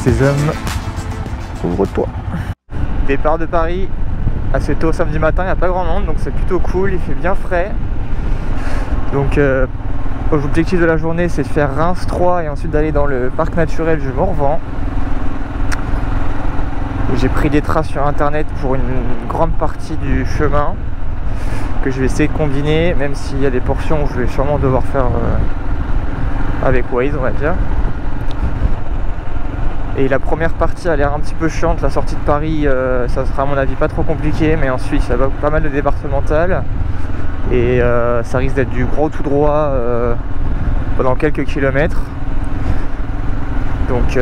Ces hommes, ouvre-toi. Départ de Paris assez tôt samedi matin, il n'y a pas grand monde donc c'est plutôt cool, il fait bien frais. Donc l'objectif de la journée c'est de faire Reims 3 et ensuite d'aller dans le parc naturel du Morvan. J'ai pris des traces sur internet pour une grande partie du chemin que je vais essayer de combiner, même s'il y a des portions où je vais sûrement devoir faire avec Waze on va dire. Et la première partie a l'air un petit peu chiante, la sortie de Paris ça sera à mon avis pas trop compliqué, mais ensuite ça va pas mal de départemental et ça risque d'être du gros tout droit pendant quelques kilomètres. Donc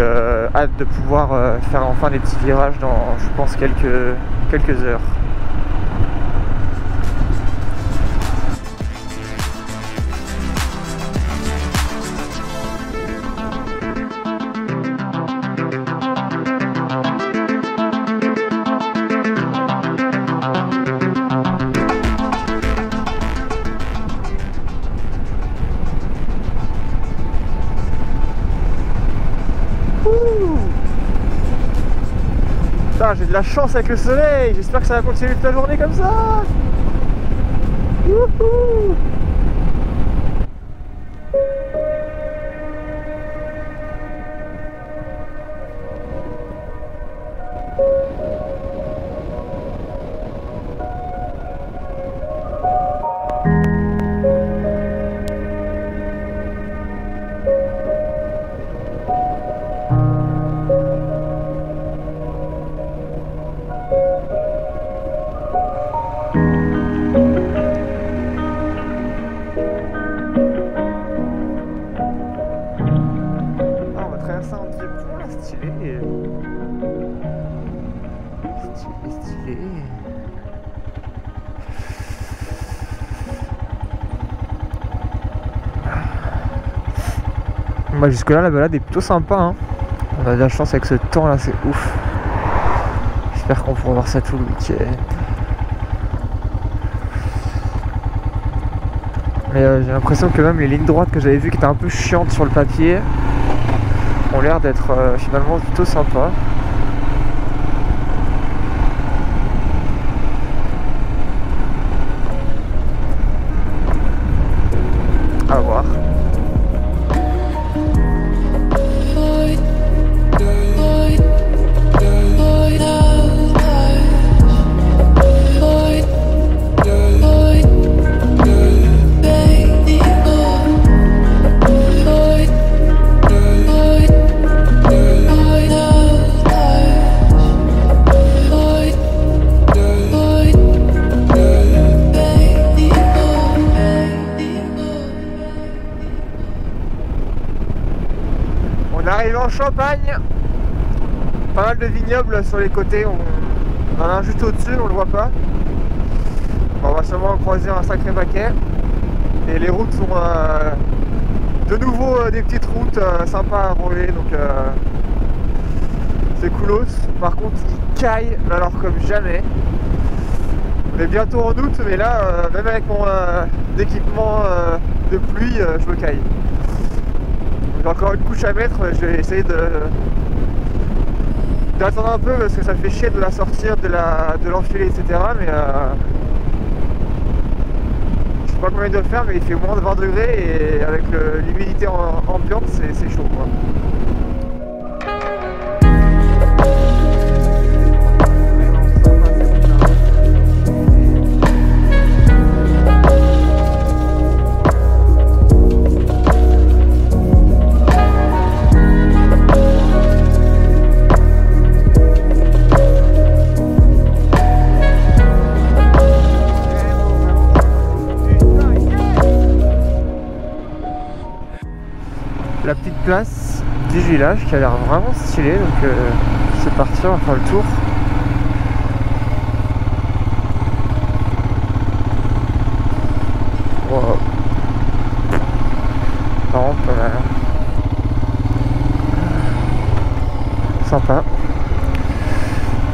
hâte de pouvoir faire enfin des petits virages dans je pense quelques heures. J'ai de la chance avec le soleil, j'espère que ça va continuer toute la journée comme ça. Wouhou. Stylé. Bah jusque là la balade est plutôt sympa hein. On a de la chance avec ce temps là, c'est ouf. J'espère qu'on pourra voir ça tout le week-end. Mais j'ai l'impression que même les lignes droites que j'avais vues qui étaient un peu chiantes sur le papier ont l'air d'être finalement plutôt sympas. À voir. On arrive en Champagne, pas mal de vignobles sur les côtés, on en a un juste au-dessus, on le voit pas. On va sûrement en croiser un sacré paquet. Et les routes sont de nouveau des petites routes sympas à rouler, donc c'est coolos. Par contre il caille, mais alors comme jamais. On est bientôt en août, mais là, même avec mon équipement de pluie, je me caille. J'ai encore une couche à mettre, je vais essayer d'attendre un peu parce que ça fait chier de la sortir, de l'enfiler, etc. Mais je sais pas combien il doit faire, mais il fait moins de 20 degrés et avec l'humidité ambiante, c'est chaud quoi. La petite place du village qui a l'air vraiment stylée, donc c'est parti, on va faire le tour. sympa.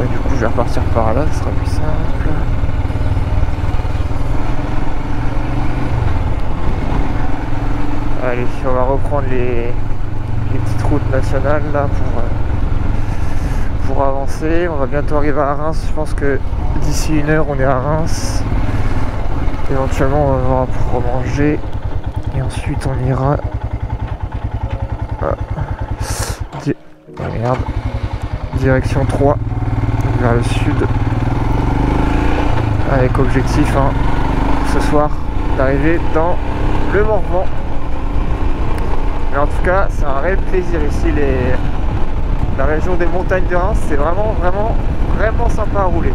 Et du coup je vais repartir par là, ce sera plus simple. Allez, on va reprendre les petites routes nationales là pour avancer. On va bientôt arriver à Reims. Je pense que d'ici 1 heure on est à Reims. Éventuellement on va pour manger et ensuite on ira direction 3 vers le sud avec objectif ce soir d'arriver dans le Morvan. Mais en tout cas c'est un réel plaisir ici, la région des montagnes de Reims, c'est vraiment sympa à rouler.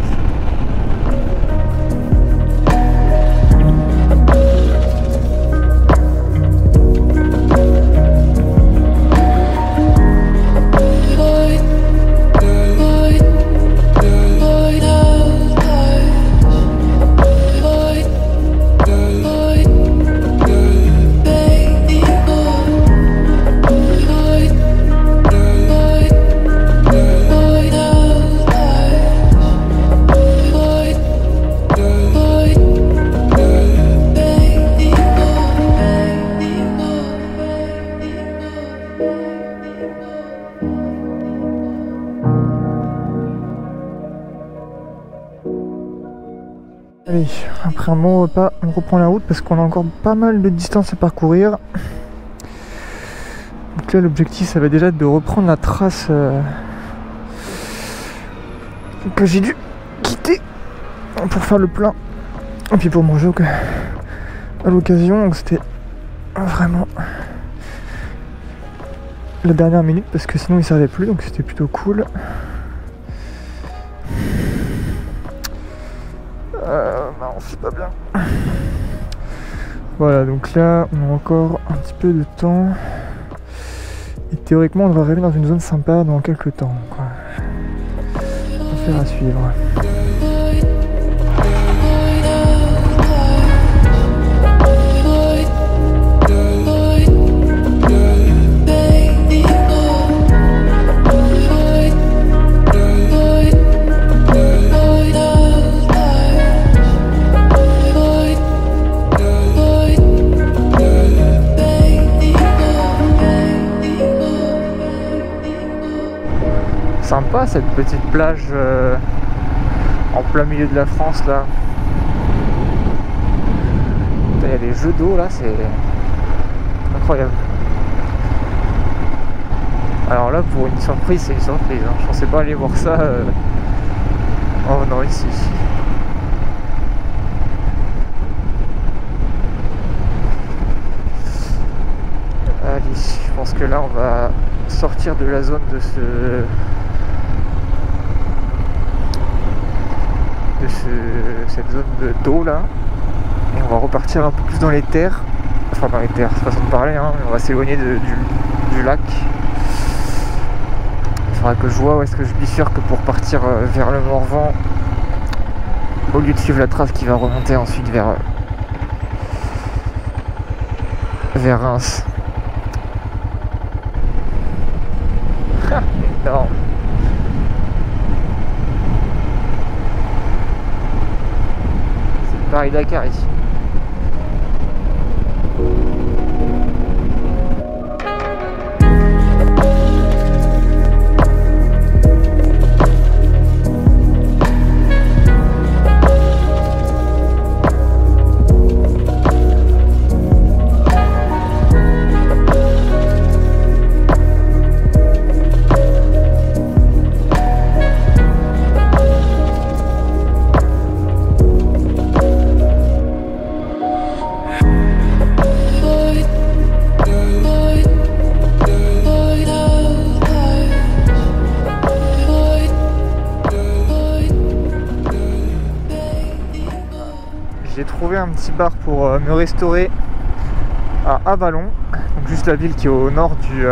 Allez, après un bon repas, on reprend la route parce qu'on a encore pas mal de distance à parcourir. Donc là, l'objectif, ça va déjà être de reprendre la trace que j'ai dû quitter pour faire le plein. Et puis pour manger à l'occasion. Donc c'était vraiment la dernière minute parce que sinon il ne servait plus. Donc c'était plutôt cool. Non, c'est pas bien. Voilà, donc là on a encore un petit peu de temps et théoriquement on devrait arriver dans une zone sympa dans quelques temps, quoi. Affaire à suivre. Sympa cette petite plage en plein milieu de la France là. Il y a des jeux d'eau là, c'est incroyable. Alors là pour une surprise, c'est une surprise, hein. Je pensais pas aller voir ça en venant ici. Allez, je pense que là on va sortir de la zone de cette zone d'eau là et on va repartir un peu plus dans les terres, enfin dans les terres, c'est façon de parler, hein, mais on va s'éloigner du lac. Il faudra que je vois où est-ce que je bifurque pour partir vers le Morvan au lieu de suivre la trace qui va remonter ensuite vers Reims. Non. C'est Paris-Dakar ici. J'ai trouvé un petit bar pour me restaurer à Avallon, donc juste la ville qui est au nord du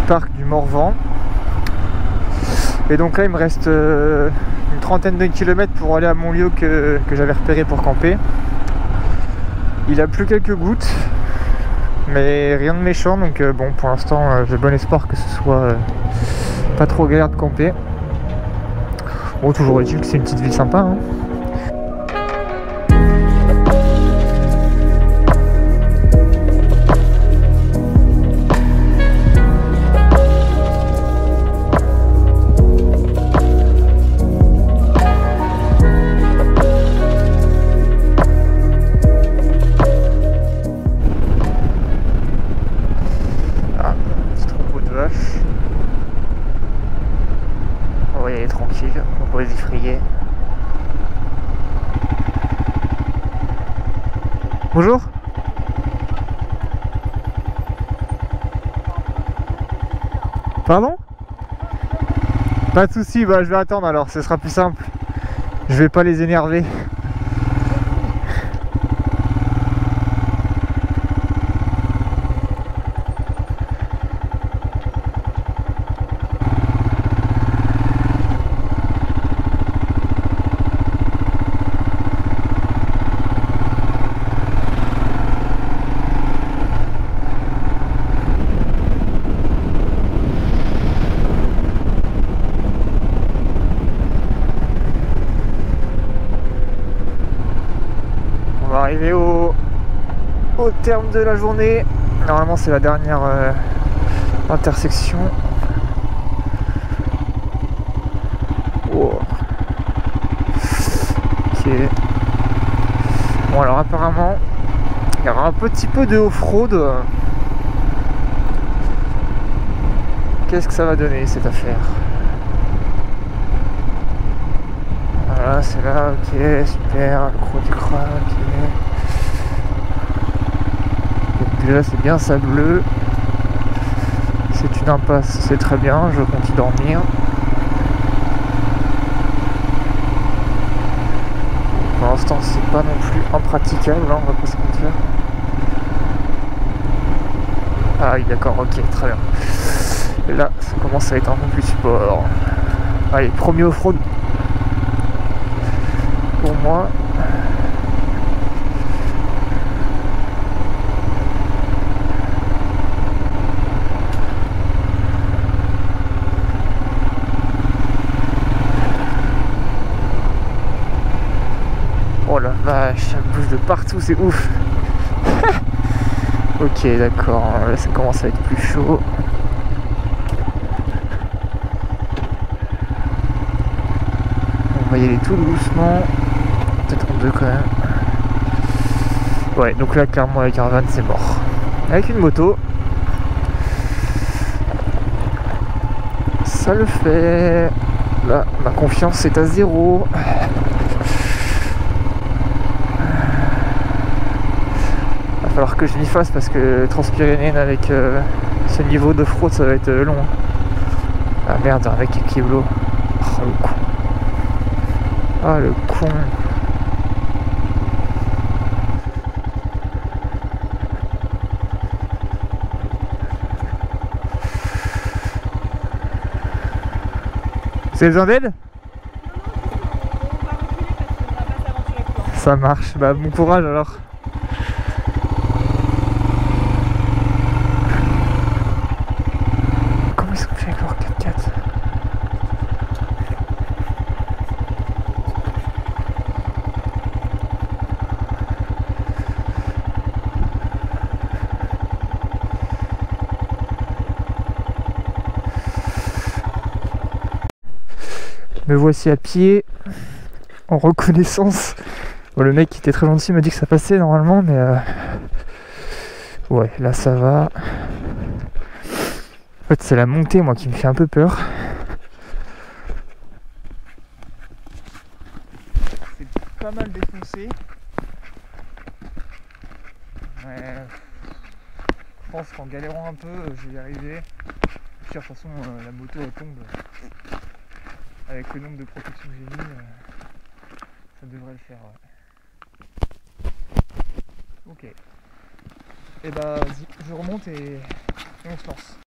parc du Morvan. Et donc là il me reste une trentaine de kilomètres pour aller à mon lieu que j'avais repéré pour camper. Il a plu quelques gouttes, Mais rien de méchant, donc bon, pour l'instant, j'ai bon espoir que ce soit pas trop galère de camper. Bon, toujours est-il que c'est une petite ville sympa, hein. On va y aller tranquille, on va les effrayer. Bonjour. Pardon? Pas de soucis, bah je vais attendre alors, ce sera plus simple. Je vais pas les énerver. On va arriver au terme de la journée. Normalement c'est la dernière intersection. Oh. Ok. Bon alors apparemment il y aura un petit peu de off-road. Qu'est-ce que ça va donner cette affaire? Voilà, c'est là, ok, super, le gros du crack, ok. Donc déjà c'est bien sableux. C'est une impasse, c'est très bien, je compte y dormir. Pour l'instant c'est pas non plus impraticable, hein, on va pas se mentir. Ah oui d'accord, ok, très bien. Et là ça commence à être un peu plus sport. Allez, premier off-road pour moi. Oh la vache, ça bouge de partout, c'est ouf. Ok, d'accord, là ça commence à être plus chaud. On va y aller tout doucement. Peut-être en deux quand même. Ouais, donc là clairement avec un van c'est mort. Avec une moto, ça le fait. Là, ma confiance est à 0. Va falloir que je m'y fasse parce que Transpyrénéenne avec ce niveau de fraude ça va être long. Ah merde, un mec qui est bleu. Oh le con. Ah le con. Vous avez besoin d'aide? Ça marche, bah bon courage alors. Comment ils sont fait avec leur 4x4? Me voici à pied, en reconnaissance. Bon, le mec qui était très gentil m'a dit que ça passait normalement, mais ouais, là ça va. En fait, c'est la montée, moi, qui me fait un peu peur. C'est pas mal défoncé. Ouais. Je pense qu'en galérant un peu, je vais y arriver. De toute façon, la moto elle tombe. Avec le nombre de protections que j'ai mis, ça devrait le faire. Ouais. Ok. Et bah vas-y, je remonte et on se lance.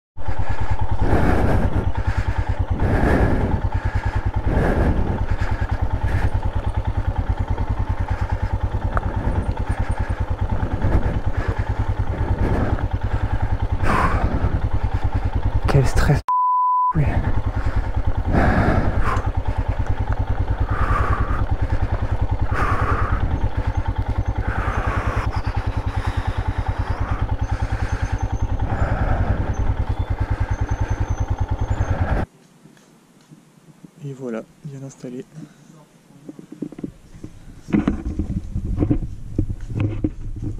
quel stress. Oui. Et voilà, bien installé.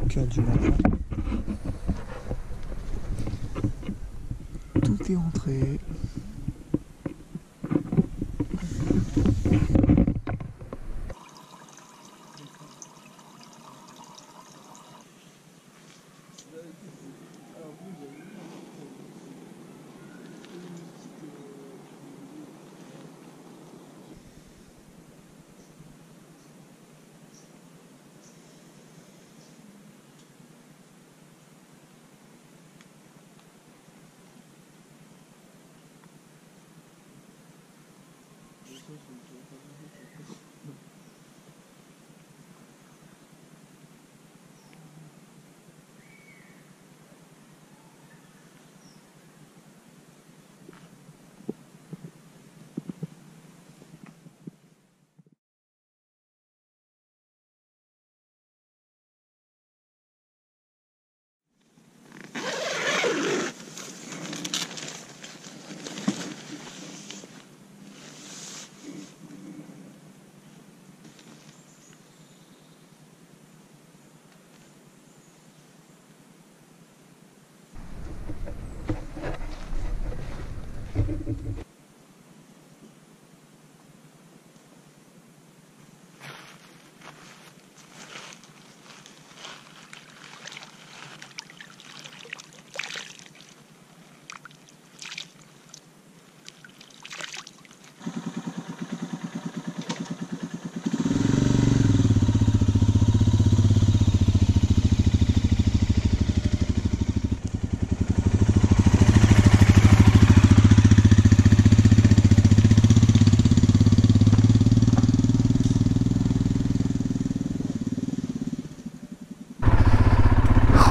Cœur du matin. Tout est rentré.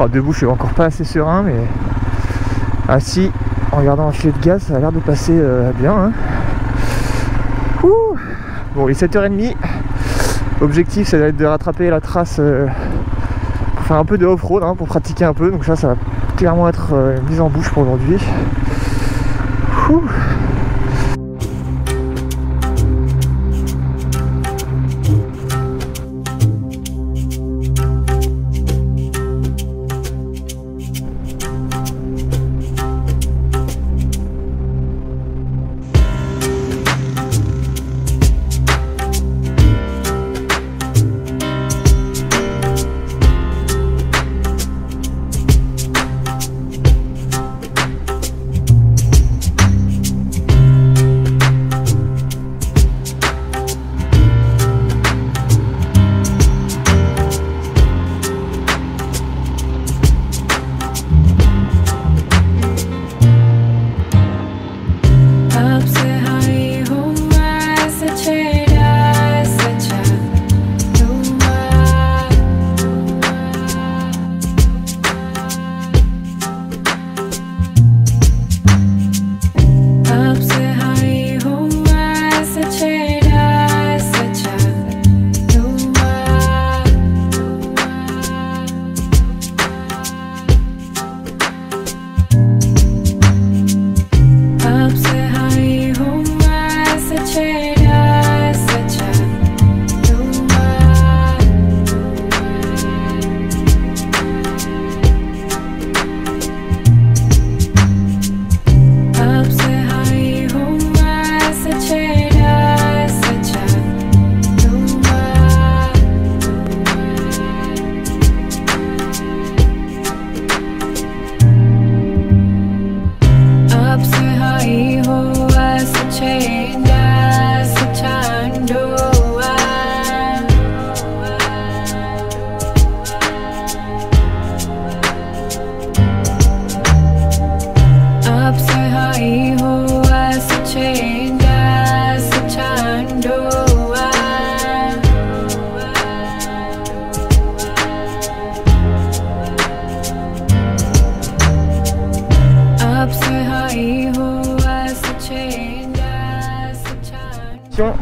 Oh, debout je suis encore pas assez serein, mais assis en regardant un filet de gaz ça a l'air de passer bien hein. Ouh. Bon, il est 7h30. L'objectif c'est de rattraper la trace pour faire un peu de off-road hein, pour pratiquer un peu, donc ça va clairement être une mise en bouche pour aujourd'hui.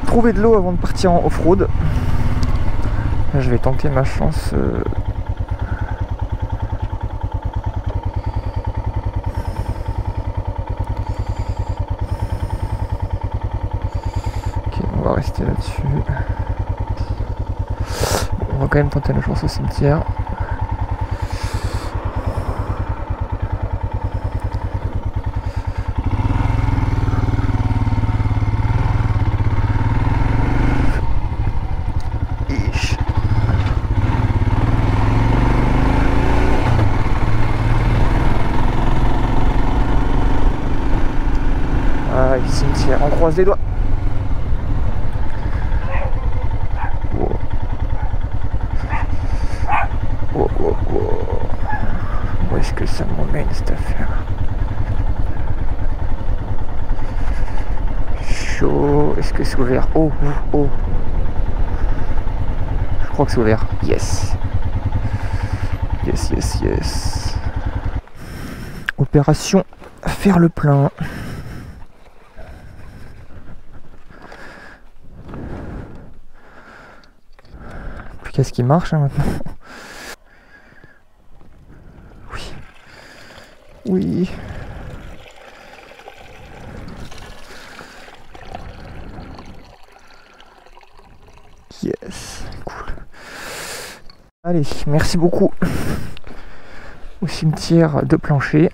Trouver de l'eau avant de partir en off-road. Là, je vais tenter ma chance. Ok, on va rester là-dessus. Bon, on va quand même tenter la chance au cimetière. Cimetière, on croise les doigts. Wow. Wow, wow, wow. Où est-ce que ça m'emmène cette affaire? Chaud. Est-ce que c'est ouvert? Oh, oh, oh. Je crois que c'est ouvert. Yes. Yes, yes, yes. Opération faire le plein. Qu'est-ce qui marche hein, maintenant? Oui. Oui. Yes. Cool. Allez, merci beaucoup. Au cimetière de Plancher.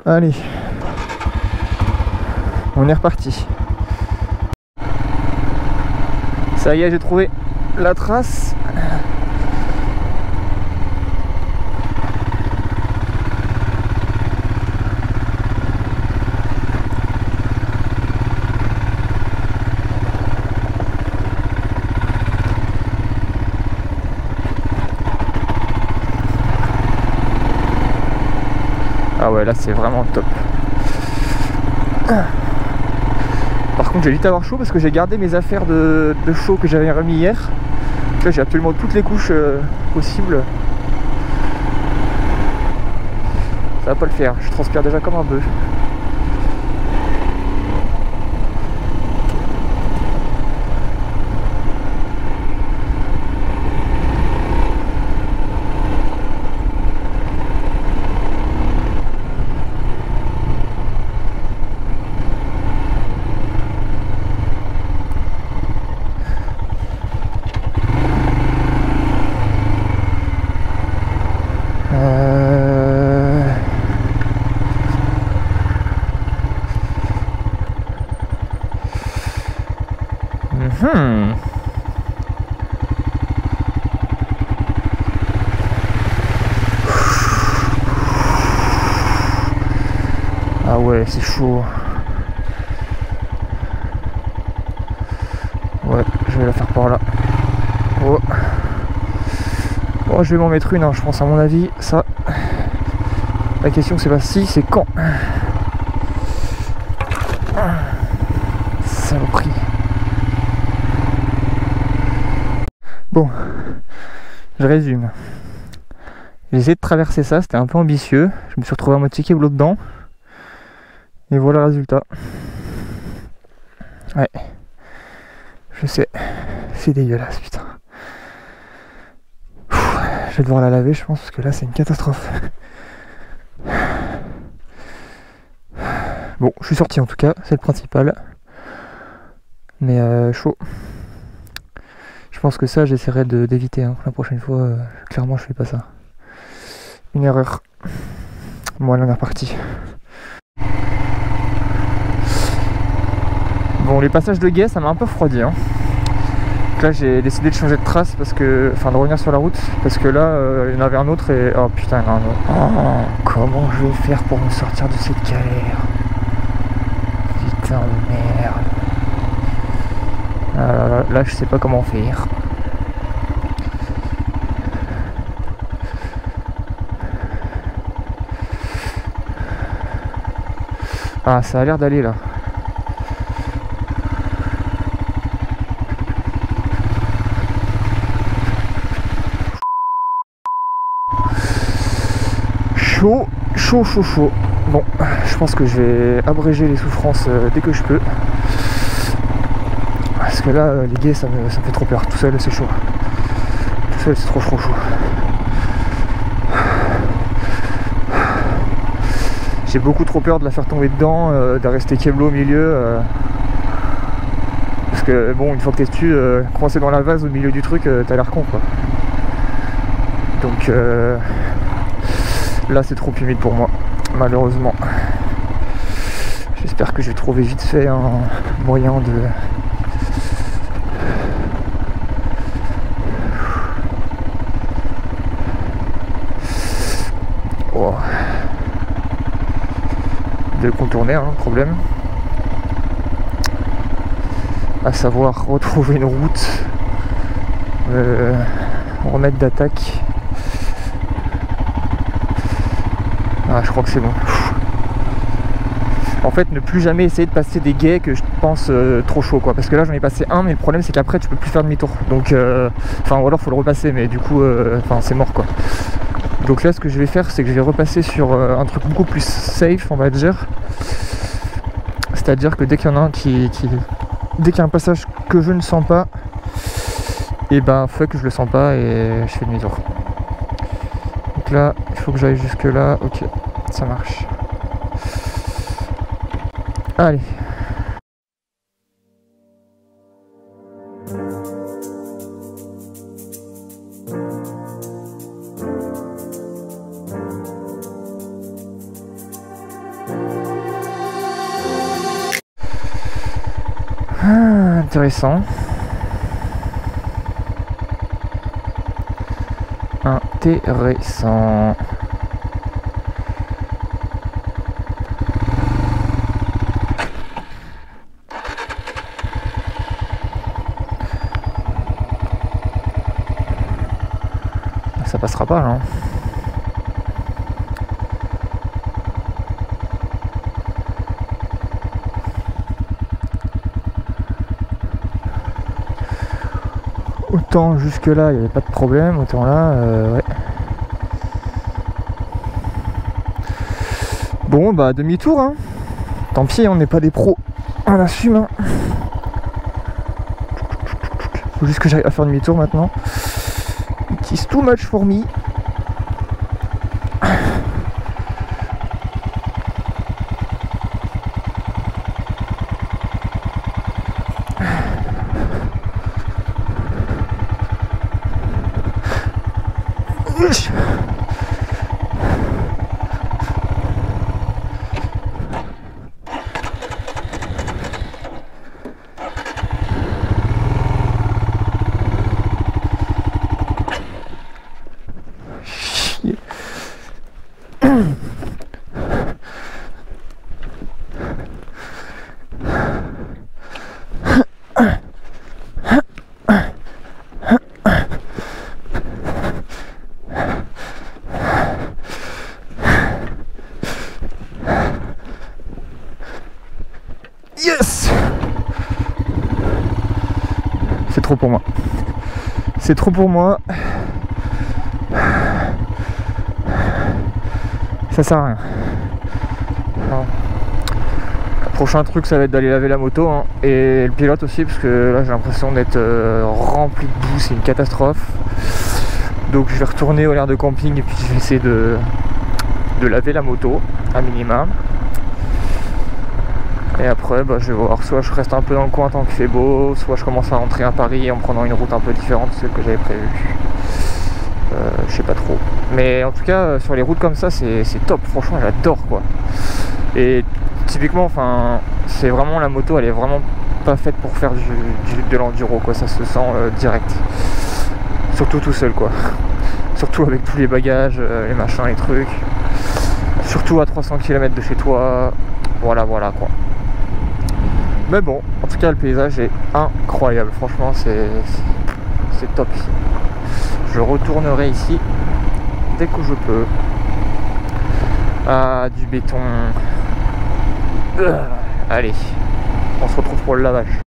Allez. On est reparti. Ça y est, j'ai trouvé la trace. Ah ouais, là c'est vraiment top. Par contre j'ai vite avoir chaud parce que j'ai gardé mes affaires de chaud que j'avais remis hier. Là j'ai absolument toutes les couches possibles. Ça va pas le faire, je transpire déjà comme un bœuf. Ah ouais, c'est chaud. Ouais, je vais la faire par là. Oh, oh je vais m'en mettre une, hein, je pense à mon avis. Ça, la question c'est pas si, c'est quand. Saloperie. Bon, je résume. J'ai essayé de traverser ça, c'était un peu ambitieux. Je me suis retrouvé à moitié câble dedans. Et voilà le résultat. Ouais. Je sais. C'est dégueulasse, putain. Je vais devoir la laver, je pense, parce que là, c'est une catastrophe. Bon, je suis sorti en tout cas, c'est le principal. Mais chaud. Je pense que ça, j'essaierai d'éviter. Hein. La prochaine fois, clairement, je fais pas ça. Une erreur. Bon, là, on est reparti. Bon, les passages de guet, ça m'a un peu refroidi. Hein. Donc là, j'ai décidé de changer de trace parce que, enfin, de revenir sur la route parce que là, il y en avait un autre et oh putain, il y en a un autre. Oh, comment je vais faire pour me sortir de cette galère? Putain de merde. Ah là, je sais pas comment faire. Ah, ça a l'air d'aller là. chaud, chaud, chaud, chaud. Bon, je pense que je vais abréger les souffrances dès que je peux. Parce que là, les gays, ça me fait trop peur. Tout seul, c'est chaud. Tout seul, c'est trop chaud. J'ai beaucoup trop peur de la faire tomber dedans, de rester keblo au milieu. Parce que bon, une fois que t'es dessus, coincé dans la vase au milieu du truc, t'as l'air con quoi. Donc là c'est trop humide pour moi, malheureusement. J'espère que je vais trouver vite fait un moyen de... Oh. De contourner, hein, le problème. À savoir retrouver une route, remettre d'attaque. Ah, je crois que c'est bon. En fait, ne plus jamais essayer de passer des guets que je pense trop chaud quoi. Parce que là j'en ai passé un, mais le problème c'est qu'après tu peux plus faire demi-tour. Donc, enfin, ou alors faut le repasser, mais du coup, enfin, c'est mort quoi. Donc là, ce que je vais faire, c'est que je vais repasser sur un truc beaucoup plus safe, on va dire. C'est-à-dire que dès qu'il y en a un dès qu'il y a un passage que je ne sens pas, et ben fuck, je le sens pas et je fais demi-tour. Donc là, il faut que j'aille jusque là. Ok, ça marche. Allez. Intéressant. Intéressant. Ça passera pas là. Autant jusque là il n'y avait pas de problème, autant là ouais. Bon bah demi-tour hein. Tant pis, on n'est pas des pros. On l'assume hein. Faut juste que j'arrive à faire demi-tour maintenant. It is too much for me. Yes! C'est trop pour moi. C'est trop pour moi. Ça sert à rien. Non. Le prochain truc ça va être d'aller laver la moto hein, et le pilote aussi parce que là j'ai l'impression d'être rempli de boue, c'est une catastrophe. Donc je vais retourner au l'air de camping et puis je vais essayer de laver la moto à minima. Et après bah, je vais voir, soit je reste un peu dans le coin tant qu'il fait beau, soit je commence à rentrer à Paris en prenant une route un peu différente de celle que j'avais prévue. Je sais pas trop. Mais en tout cas sur les routes comme ça c'est top, franchement j'adore quoi. Et typiquement enfin c'est vraiment la moto, elle est vraiment pas faite pour faire de l'enduro quoi, ça se sent direct. Surtout tout seul quoi. Surtout avec tous les bagages, les machins, les trucs. Surtout à 300 km de chez toi. Voilà quoi. Mais bon, en tout cas le paysage est incroyable. Franchement c'est top ici. Je retournerai ici dès que je peux. Ah, du béton. Allez, on se retrouve pour le lavage.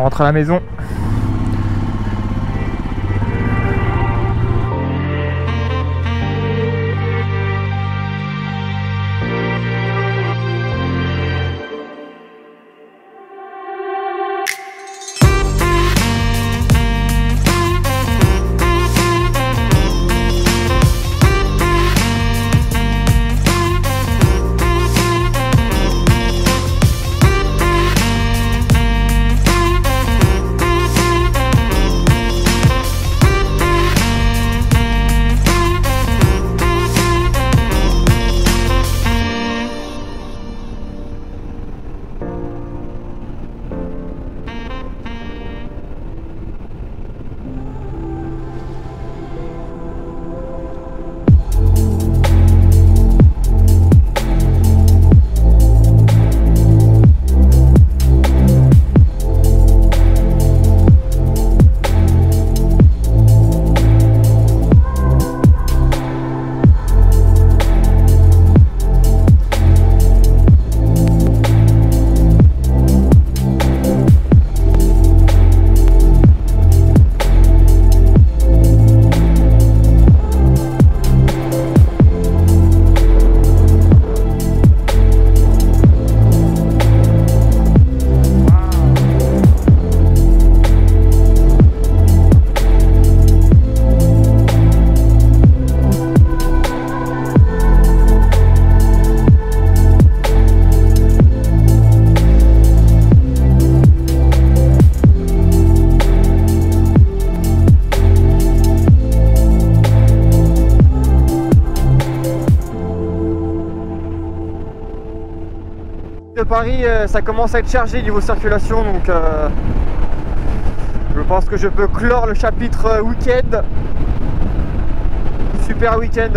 On rentre à la maison. De Paris, ça commence à être chargé niveau circulation, donc je pense que je peux clore le chapitre week-end. Super week-end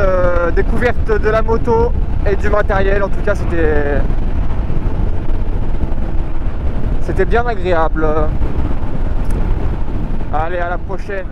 découverte de la moto et du matériel. En tout cas, c'était bien agréable. Allez, à la prochaine.